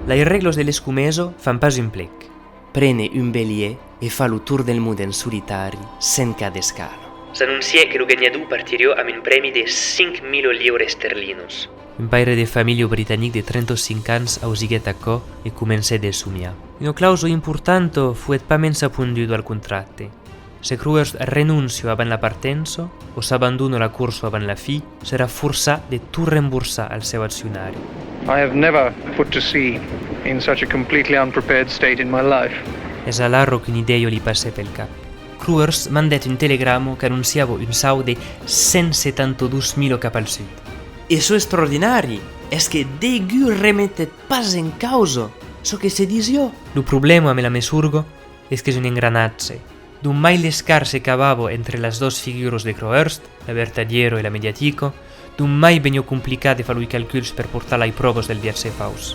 Les regles de l'escumeso fan pas un plec. Prene un bélier e fa lo tour del mondo in solitari sen cada scalo. S'annuncia che lo guagnador partirà amb un premi de 5.000 livres sterlinos. Un paire de família britànic de 35 anys ausiguet acò e començà de somiar. Una clauso importante fuet pas mensa punduto al contratte. Se Cruers renuncio avant la partenza o s'abandona la cursa avant la fi, serà forçat de tot reemborsar al seu accionari. I have never put to sea in such a completely unprepared state in my life. És allarro qu'una idea li passè pel cap. Cruers mandat un telegrammo che annunciava un sau de 172.000 cap al sud. E so extraordinari es que Degu remettet pas en causa so que se disio. Lo problema amb la mesurgo és que és un engranatge. D'un mai l'escar se cavavo entre les dos figures de Crowhurst, la vertadiero e la mediatico, d'un mai vegno complicat de fare i calculs per portar ai provos del viatge faus.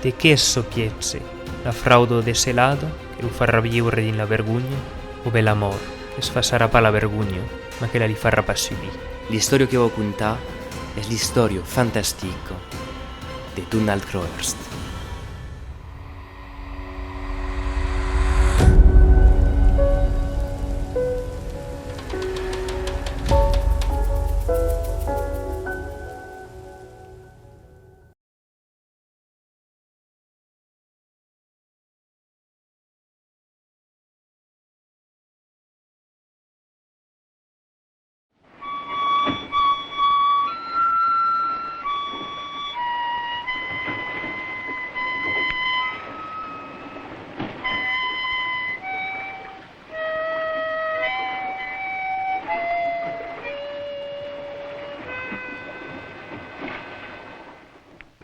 De què so piezze? La fraudo de celado, che lo farà viure din la vergogna, o be l'amor, che es fa sarà pa la vergogna, ma che la li farà pas subir. L'historia que vau contar és l'historia fantastico de Donald Crowhurst.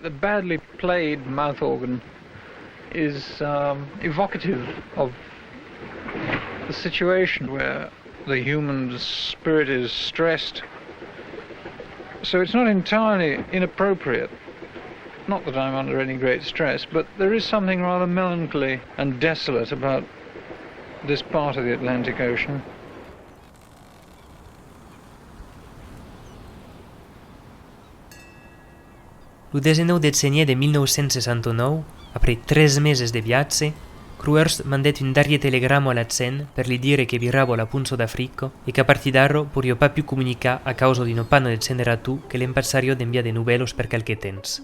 The badly played mouth organ is evocative of the situation where the human spirit is stressed. So it's not entirely inappropriate. Not that I'm under any great stress, but there is something rather melancholy and desolate about this part of the Atlantic Ocean. El 19 de gener de 1969, après 3 mesos de viatge, Crowhurst mandat un darrier telegrammo a la Chen per li dire che viravo alla Punzo d'Africa e che a partir d'arro porio pas più comunicar a causa di una panna de generator che l'empazzario d'enviar de novellos per qualche temps.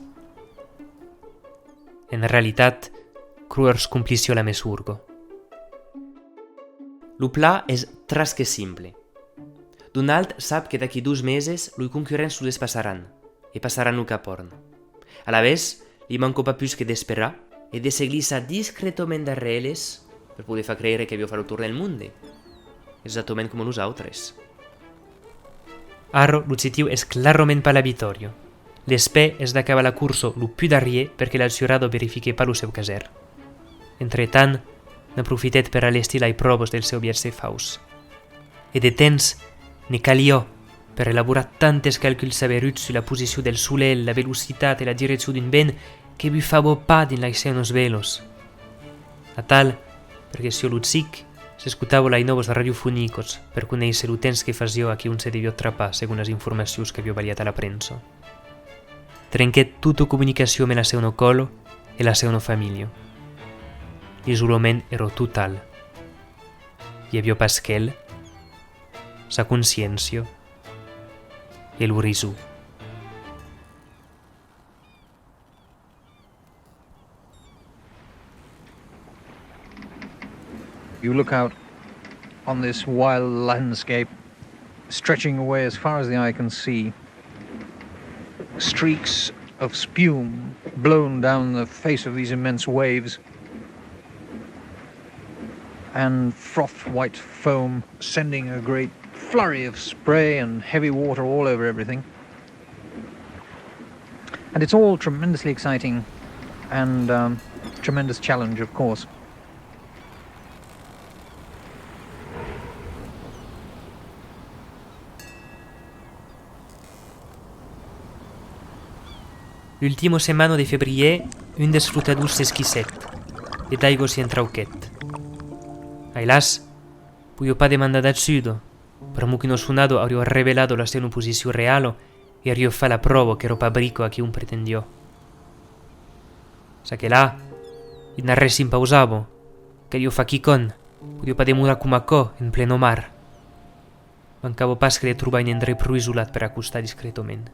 En realitat, Crowhurst complició la mesurgo. Lo pla és tras que simple. Donald sap que d'aquí 2 mesos lui concurrents lo despassaran e passaran lo Cap Horn. A la vez, li manco pas plus que d'esperar e de se glissar discretament darrere elles per poder fer creure que havia fet el tour del món, exactament com nosaltres. Arro, l'objectiu és clarament per la vitòria. L'espè és d'acabar la cursa el più darrier perquè l'alciorado verifique pas el seu caser. Entretant, n'aprofitet per allestir les proves del seu viatge faus. E de temps, ne calió per elaborar tantes calculs saberuts sur la posició del soleil, la velocitat e la direcció d'un vent que vi favo pas din l'oceanos velos. A tal, perquè si l'utzic s'escutava les noves radiofonicos per conèixer el temps que fasió a qui un se devió atrapar segons les informacions que havia valiat a la premsa. Trenquet tota comunicació amb la seva colo e la seva família. L'isolament era total. Hi havia pas qu'ell, sa consciència e el risu. You look out on this wild landscape, stretching away as far as the eye can see. Streaks of spume blown down the face of these immense waves, and froth white foam sending a great flurry of spray and heavy water all over everything. And it's all tremendously exciting and tremendous challenge, of course. L'ultimo setmana de febrer, un dels flotadors s'esquisset, e d'aigua si entrauquet. Ailas, puyo pas demandar dal sud, però mu che no sonado hauria revelato la seva posizione reale e hauria fa la prova che ero pas brico a chi un pretendió. Sa che là, il narre si impausavo, che io fa chicon, podio pa demurar cum acò, en pleno mar. Mancavo pas que le trobar un endrei prou isolat per acostar discretament.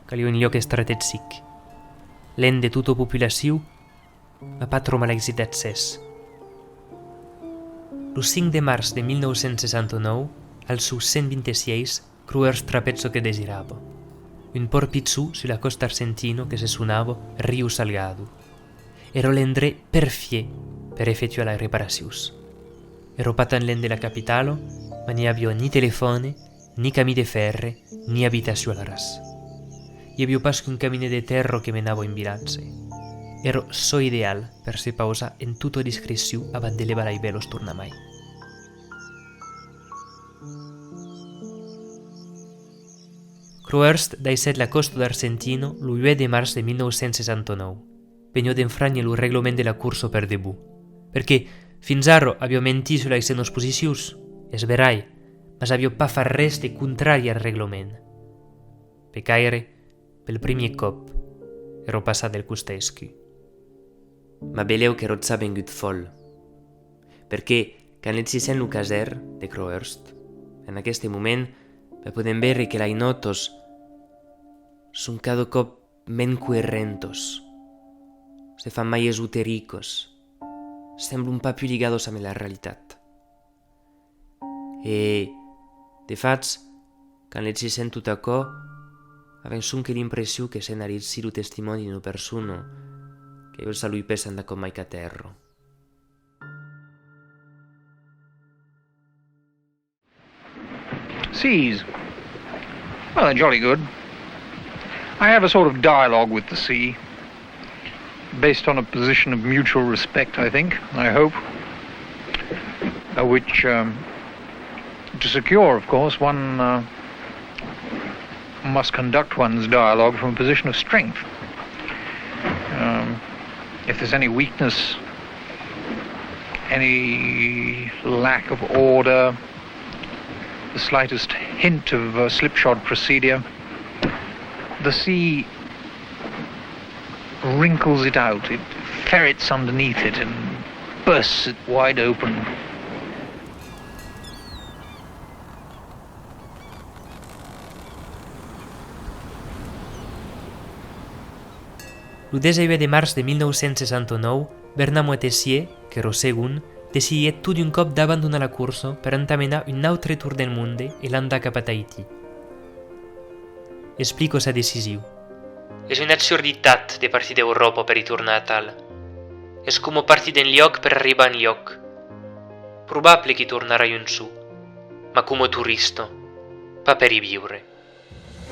Calia un lloc estratègic, lent de tota populació, ma pas trop mal èxit d'accés. El 5 de març de 1969, als seus 126, Cruers trapèt ce que desirava. Un port pizzù sulla costa argentina che se suonava Rio Salgado. Era l'endrè perfie per effettuare le reparacions. Ero pas tan lent de la capitale, ma n'hi havia ni telefone, ni camí de ferre, ni habitació a la ras. Hi havia pas qu'un camí de terra que menava in vilatge. Era so ideal per se pausa en tota discreció abans de levar i velos tornamai. Cruers deixat la costa d'Argentino l'8 de març de 1969, venio d'enfragner el reglament de la cursa per debut, perquè fins ara havia mentit sulla les seves posicions, és verai, mas havia pas fet res de contrari al reglament. Pecaire, pel primer cop, ero passat del costescu. Ma beleu que rot s'ha vengut fol, perquè quan el sent el caser de Cruers, en aquest moment podem veure que les notes són cada cop menys coherentes, se fan mai esotericos, semblen un pa più ligados amb la realitat. E, de fats, quan els sent tot això, avem que l'impressió que s'ha analitzat el testimoni d'una persona que els lui pesen da com mai que terra. Seas. Well, they're jolly good. I have a sort of dialogue with the sea, based on a position of mutual respect, I think, I hope, which, to secure, of course, one must conduct one's dialogue from a position of strength. If there's any weakness, any lack of order, the slightest hint of slipshod procedure, the sea wrinkles it out, it ferrets underneath it and bursts it wide open. El 19 de març de 1969, Bernard Moitessier, que era segon, decidia tot d'un cop d'abandonar la cursa per entamenar un altre tour del món i l'andar cap a Tahiti. Explico sa decisió. És una absurditat de partir d'Europa per hi tornar a tal. És com partir d'un lloc per arribar a un lloc. Probable que tornarà un su, ma com a turista, pa per hi viure.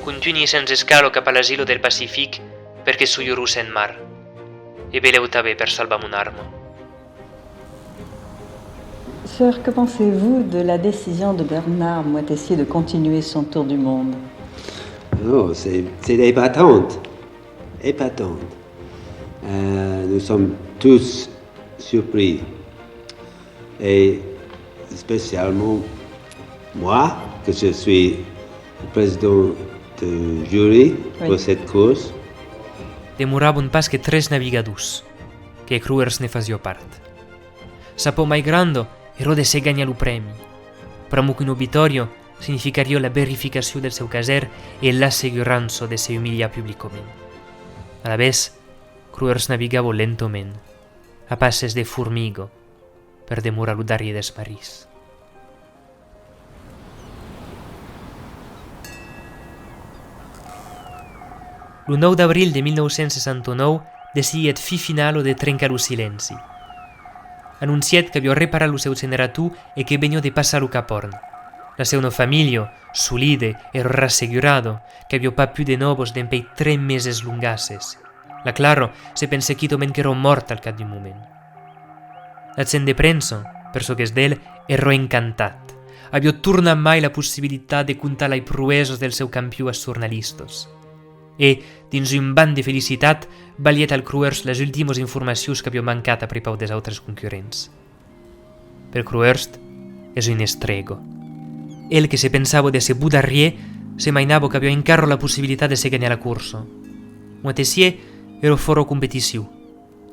Continui sense escalo cap a l'asilo del Pacífic perquè sui russa en mar, e veleu també per salvar mon arme. Sir, que pensez-vous de la décision de Bernard Moitessier de continuer son tour du monde? Oh, c'est épatante. Épatante. Nous sommes tous surpris. Et spécialement moi, que je suis le président du jury pour cette course. Demoraven pas que 3 navigadors, que Cruers ne fasia part. Sa por mai grande era de se gagnar el premi. Pramo que una vittoria significaria la verificació del seu caser e l'assegurança de se humiliar públicament. A la vez, Cruers navigava lentament, a passes de formiga, per demorar lo darriere dels marins. El 9 d'abril de 1969 decidiet fi finalo de trencar el silenci. Anunciat que havia reparat el seu generator e que venia de passar el Caporn. La seva família, solide e rassegurada, que havia pas più de novos d'empei 3 meses lungasses. La Claro se pensa quitoment que era morta al cap d'un moment. La gent de premsa, per so que és d'ell, era encantat. Havia tornat mai la possibilitat de contar les proeses del seu campió als jornalistes. E, dins un band de felicitat, valiet al Cruers les últimes informacions que havia mancat a prepau dels altres concurrents. Per Cruers és un estrego. Ell, que se pensava de ser budarrier, se mainava que havia encara la possibilitat de se guanyar la cursa. Moitessier era fora competició,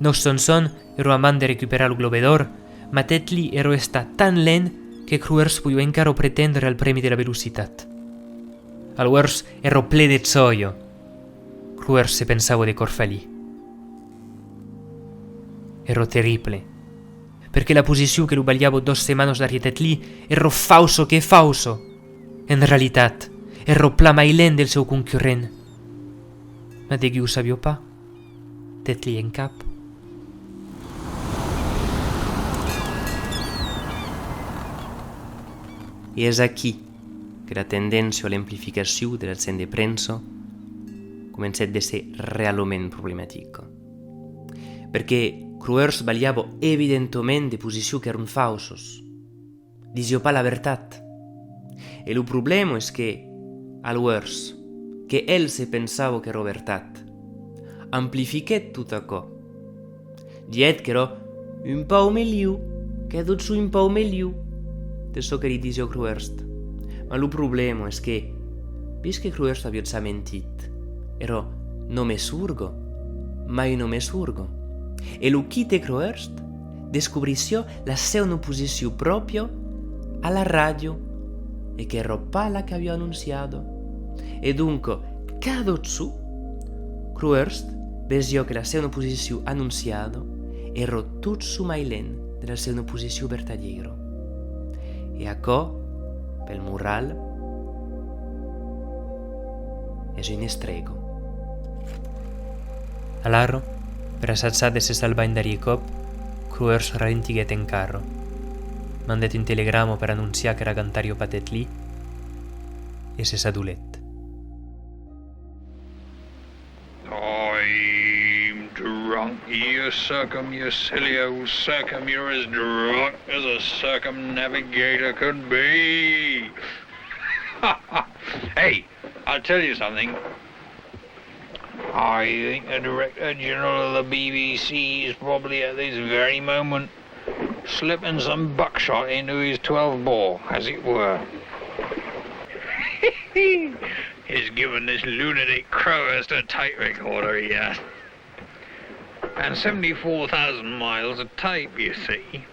Nos Sonson ero amant de recuperar il Globe d'Or, ma Tetli ero estat tan lent que Cruers podia encara pretendre al premi de la velocitat. Alwers ero ple de gioia. Cruers se pensavo de corfalì. Ero terrible, perché la posizione che lo bagliavo 2 settimane darriere Tetli ero falso che falso. In realitat, ero pla mai lent del seu concurrent. Ma de chi ho sabio pa? Tetli en cap. E és aquí que la tendència a l'amplificació de l'accent de premsa comença a ser realment problemàtica. Perquè Cruers baliava evidentment de posició que eren falsos. Dizia pas la veritat. E il problema és que alwers, que ell se pensava que era veritat, amplifiquet tot això. Diet que era un pau miliu, que tot su un pau miliu, de so que li dizia Cruers. Ma il problema és que, vist que Cruers havia s'ha mentit, era nome surgo, mai nome surgo. E lo chi de Cruers descobrissió la seva posició pròpia a la ràdio e che era pas la che aveva annunciato. E dunque, cada su, Cruers vesiò che la seva posició annunciata era tot su mai lent della seva posició vertadiera. E acò, pel moral, és un estrego. All'arro, per assazzare de se salva in Dariekop, Cruers ralentiguet en carro. Mandet un telegramma per annunciare che era cantario Patetli e se sadulet. I'm drunk, you silly old circum, you're as drunk as a circumnavigator could be. Hey, I'll tell you something. I think the Director General of the BBC is probably at this very moment slipping some buckshot into his 12 bore, as it were. He's given this lunatic Crowhurst a tape recorder, he has. And 74,000 miles of tape, you see.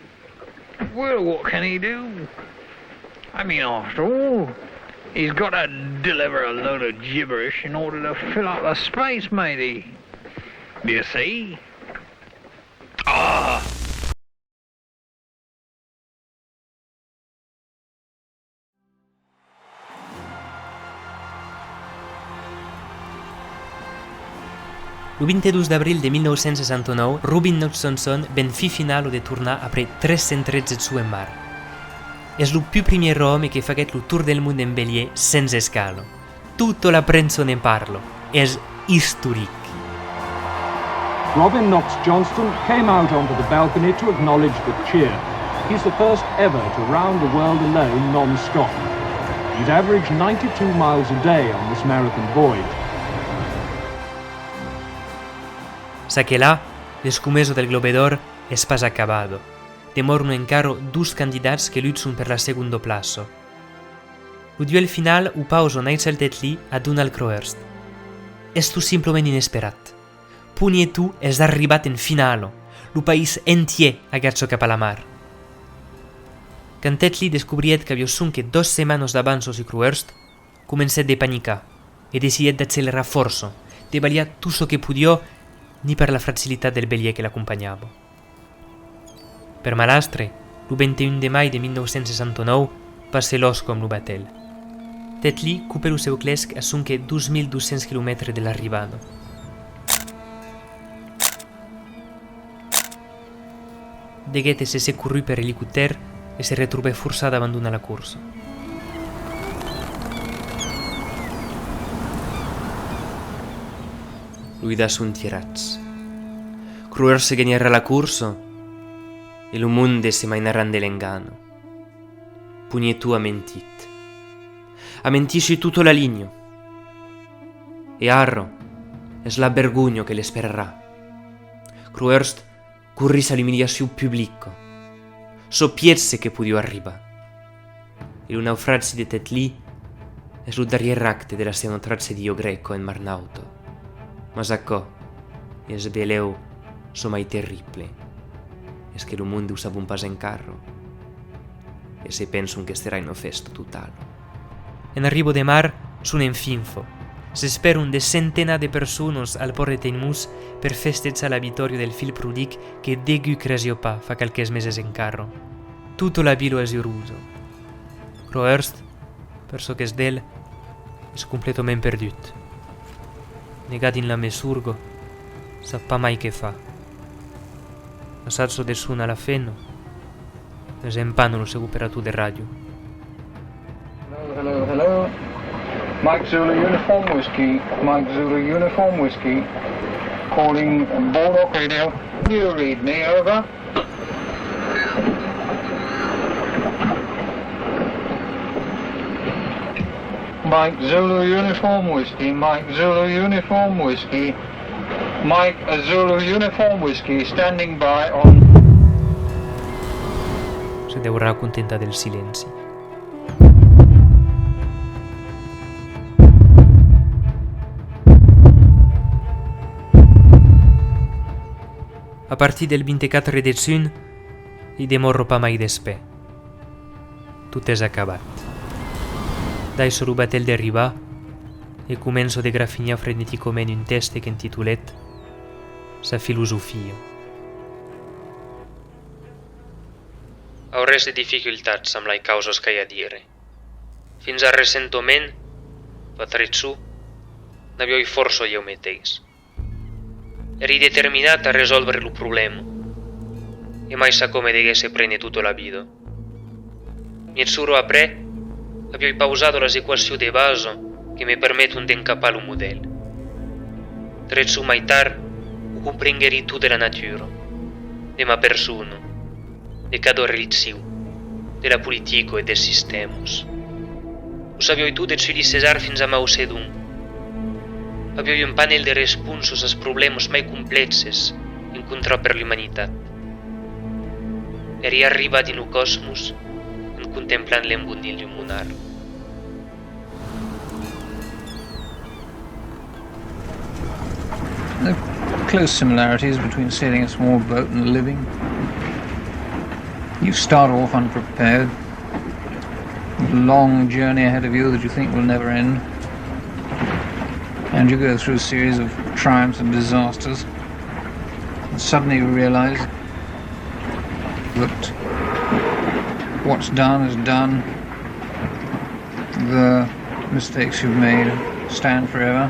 Well, what can he do? I mean, after all, he's got to deliver a load of gibberish in order to fill up the space, matey. Do you see? Ah! Il 22 d'abril de 1969, Rubin Knudsenson ben fi finalo de tornar après 313 su en mar. És il più premier uomo che faguet il tour del mondo in bélier senza scalo. Tutta la prensa ne parlo. És històric. Robin Knox Johnston came out onto the balcony to acknowledge the cheer. He's the first ever to round the world alone non-stop. He's averaged 92 miles a day on this marathon voyage. Sa che là, l'escumeso del Globe d'Or és pas acabado. Demorano encara 2 candidats que lutsen per la seconda plaça. Il duel final ho pausa Nigel Tetli a Donald Crowhurst. És tot simplement inesperat. Puni e tu és arribat en finalo. El país entier agazzo cap a la mar. Quand Tetli descobriet que havia sunque 2 setmanes d'avanços i Crowhurst, comencet de panicar e decidet d'accelerar força, de baliar tot ce que podia ni per la fragilitat del bélier que l'acompanyava. Per malastre, el 21 de maig de 1969 va ser l'os com lo batel. Tetli cupa el seu clesc a sunque 2.200 km de l'arribada. Deguet se corrut per helicòpter e se retrobè forçat a abandonar la cursa. Lui da sunt tirats. Crowhurst se gagnarà la corsa e il mondo se mainarà dell'engano. Pugni tu ha mentit. Ha mentisci tutto la linea. E arro es la vergogna che le spererà. Crowhurst corris all'umiliazione pubblica. So piezze che podio arriba. E il naufragio di Tetli es lo darrier acte della sua traccia di Io Greco en Marnauto. Ma sacco, es veleu so mai terrible es che lo mondo usava un pas en carro e se penso che starà in festa totale. En arribo de mar sun en finfo. Se spera un de centena de persones al port de Tenmus per festejar la vittoria del fil prudic che degu cresio pa fa qualques meses en carro. Tutto la vilo es iuruso. Croerst, per so che es d'el, es completament perdut. Negat in la mesurgo, sa pa mai che fa. Asazzo de sun alla fenno, es empano lo seu operato de radio. Hello. Mike Zulu Uniform Whiskey. Mike Zulu Uniform Whiskey. Calling Bulldog Radio. You read me, over. Mike Zulu Uniform Whiskey. Mike Zulu Uniform Whiskey. Mike Zulu Uniform Whiskey. Standing by on... Se deurà contentar del silenci. A partir del 24 de juny, hi demorro pa mai d'espè. Tot és acabat. Dai solo batel d'arribar e començo de grafinar freneticament un test que intitulet Sa filosofia. Aurès de dificultats amb les causes que hi ha a dire. Fins a recentment, Patrizù, n'avioi força jo mateix. Eri determinat a risolvere il problema e mai sa come deguesse prendere tutta la vita. Mezz'ora après, avevo pausato la equazione di base che mi permettono di incappare un modello. Trezzo mai tardi, ho comprenderì tutta la natura, della persona, del caso religioso, della politica e del sistema. Lo sapevo tutto su di Cesar fins a Mao Zedong. Avevo un panel de responsos als problemes mai complexes incontrats per l'humanitat. Eri arribat in el cosmos en contemplant l'embonill lunar. There are close similarities between sailing a small boat and living. You start off unprepared, with a long journey ahead of you that you think will never end. And you go through a series of triumphs and disasters, and suddenly you realize that what's done is done. The mistakes you've made stand forever.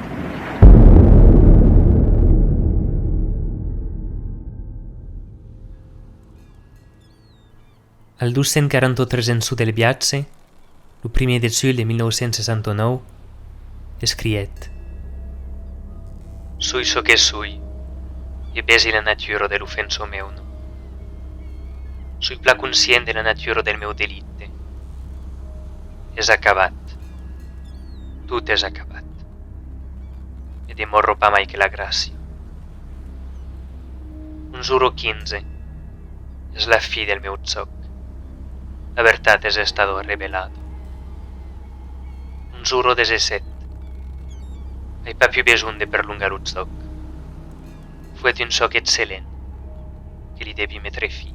Al 243 en su del viatge, el 1 de juny de 1969, escriet: Sui so che sui, e besi la natura dell'offenso meu. Sui pla conscient de la natura del meu delicte. És acabat. Tot és acabat. E demorro pa mai che la gràcia. Un giuro 15. És la fi del meu xoc. La veritat és estado revelado. Un giuro 17. Hai pa più bisogno di perlungare lo xoc. Fu un xoc eccellent che li devi mettere fi.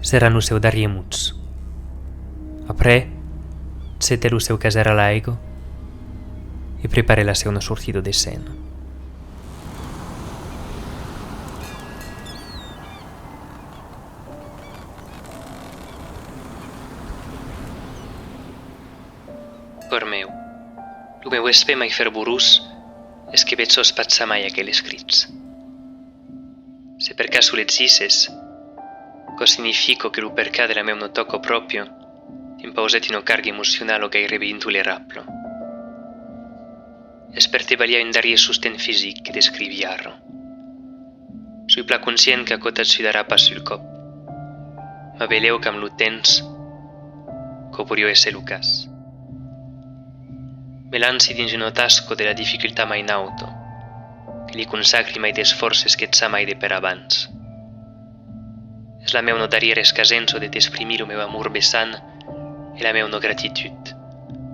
Seran lo seu darrier muts. Après, sete lo seu caser a l'aigua e prepare la seva sortida de scena. Cor meu, lo meu espe mai fervorós és que veig sospatsa mai aquells crits. Se per caso l'exisses, co significo che lo perché della meu non tocco proprio impausetino carga emozionale gairebé intollerable. És per te valia un darrier sosten fisic que descriviarro. Sui pla conscient que acotat si darà pas sul cop. Ma veleu que amb lo temps, co podria ésser lo cas. Me lanci dins un tasco de la dificultà mai nauto, che li consacri mai d'esforces que etza mai de per abans. És la meu no darriere escasenzo de t'esprimir el meu amor vessant e la meu no gratitud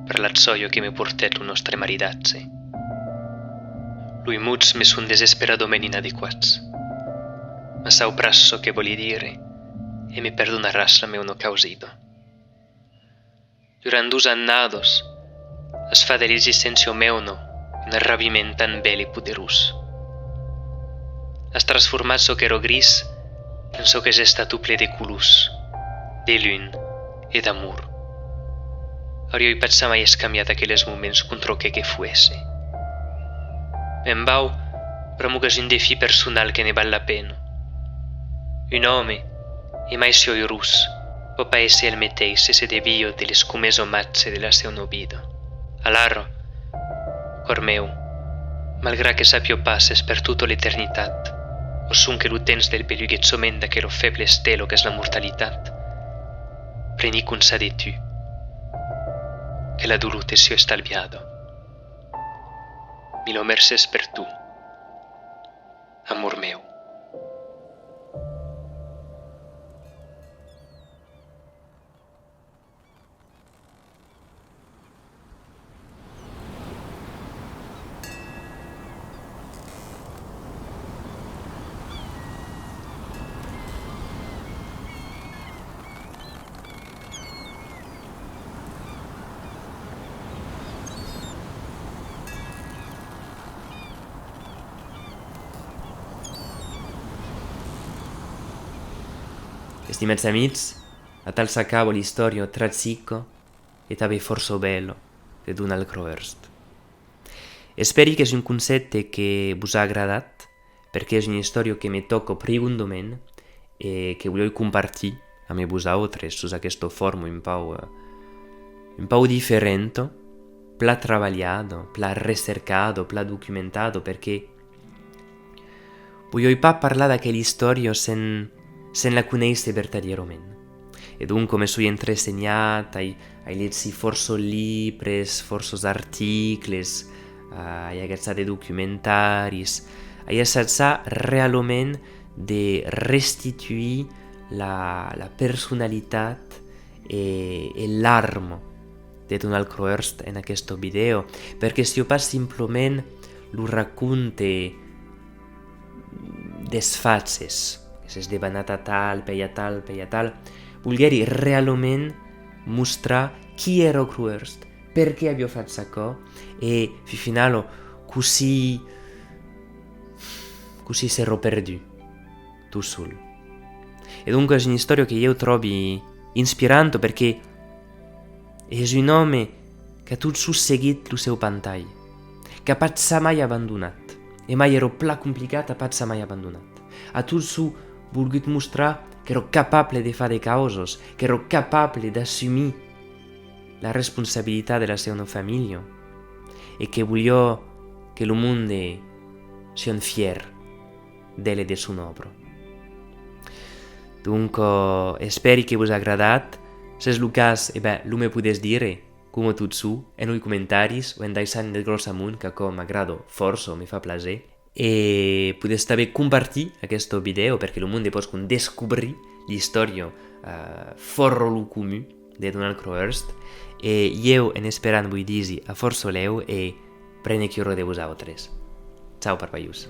per l'azzoio que me portet lo nostre maridatze. Lui muts me sun desesperadament inadequats. Ma sau prasso che voli dire e me perdonaràs la meu no causido. Durant 2 annados es fa de l'existència meu no un arrabiment tan bel i poderós. Has transformat so qu'ero gris en so que és estat ple de colors, de llum e d'amor. Hauria pensat mai escanviat aquells moments contra que fuese. Me'n vau promugues un defi personal que ne val la pena. Un home, e mai si oi rus, può pas essere il mateix se devio de les comes omatze de la seva vida. Alaro, cor meu, malgrat que sapio passes per tutta l'eternitat, o sun che lo temps del belluguetzoment d'aquero feble estelo que és la mortalitat, preni consa de tu, que la dolor te sia estalviado. Mi lo merces per tu, amor meu. Estimats amics, a tal s'acaba l'història tragica e també força bello de Donald Crowhurst. Espero que és un concepte que vos ha agradat, perquè és una història que me toca profundament e que voglio compartir amb vosaltres sus aquesta forma un po' differente, pla treballato, pla recercato, pla documentato, perché voglio pas parlare d'aquella història sen la conèixer verdaderament. E dunque mi sono intressegnat, hai letto forse libri, forse articoli, hai guardato documentari, hai assaggiato realmente di restituire la personalità e l'arma di Donald Crowhurst in questo video, perché se io pas simplement lo racconte des faces, que s'esdevenat a tal, peia tal, voglieri realment mostrar chi era Crowhurst, perché abbiamo fatto ciò e finalmente così si ero perduto tu sol. E dunque è una storia che io trovo ispirante perché è un uomo che ha tutto seguito il suo pantai, che non ha mai abbandonato e mai ero più complicato, non ha mai abbandonato. Ha tutto voluto mostrare che ero capace di fare cose, che ero capace di assumere la responsabilità della sua famiglia e che voglio che il mondo sia fiero delle del suo opera. Dunque, spero che vi agradat. Se è il caso, lo mi potete dire, come tutto su, nei commentari o in dai segni del grosso amunt, che come m'agrado forse, mi fa piacere. E potete també compartir questo video perché il mondo può scoprire la storia forro lo comune di Donald Crowhurst e io in speranza vi dico a forza leu e prene chiaro di vosaltres. Ciao parpaius.